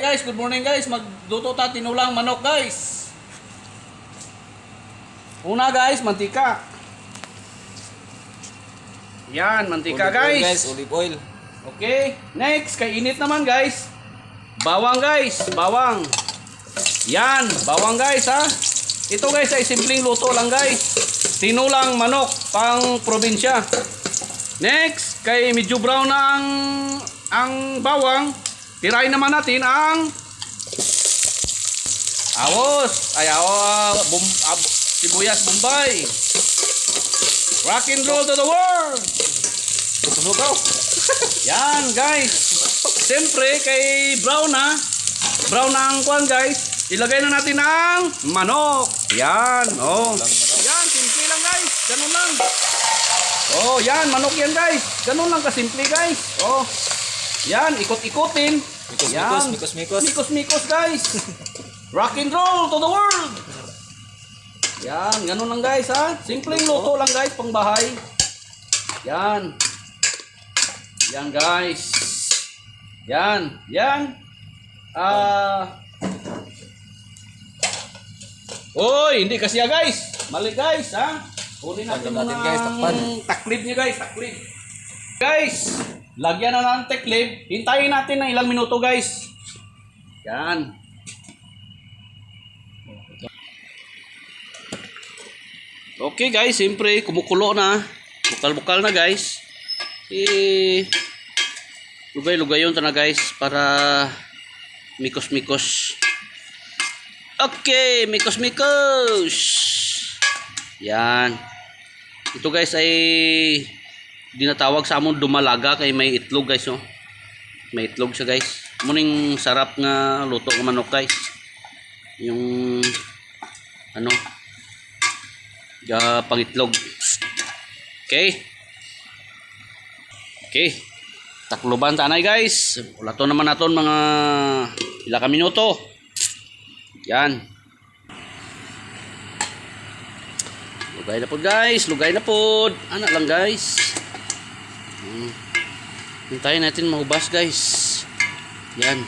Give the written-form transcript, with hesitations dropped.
Okay guys, good morning guys. Magluto ta tinulang manok guys. Una guys, mantika. Yan, mantika guys. Olive oil. Okay, next kay init naman guys. Bawang guys, bawang. Yan, bawang guys ha. Ito guys ay simpleng luto lang guys. Tinulang manok pang probinsya. Next, kay medyo brown na ang bawang. Tirahin naman natin ang sibuyas Bombay. Rock and roll to the world. Tunog daw. Yan guys. Siyempre kay brown na ang kwan guys. Ilagay na natin ang manok. Yan. Oh. Yan, simple lang guys. Ganun lang. Oh, yan, manok yan guys. Ganun lang kasimple guys. Oh. Yan, ikot-ikotin. Mikos guys. Rock and roll to the world. Yan, ganun lang guys ha. Simpleng luto lang guys, pang bahay. Yan. Yan guys. Yan. Oy, hindi kasi guys. Mali guys ha. Kunin natin guys, taklid niya guys, taklid. Guys, lagyan na ng taklid. Hintayin natin ng ilang minuto guys. Yan. Okay guys, siyempre kumukulo na. Bukal-bukal na guys. Lugay-lugayon na guys para mikos-mikos. Okay, mikos-mikos. Yan. Ito guys ay dinatawag sa amon dumalaga kay may itlog guys no. May itlog siya guys. Muning sarap nga luto ng manok guys. Yung pangitlog. Okay. Takloban tanay guys. Ulato naman naton mga ila ka minuto. Yan. Lugay na po guys. Lugay na po. Anak lang guys. Hintayin natin mahubas guys. Yan.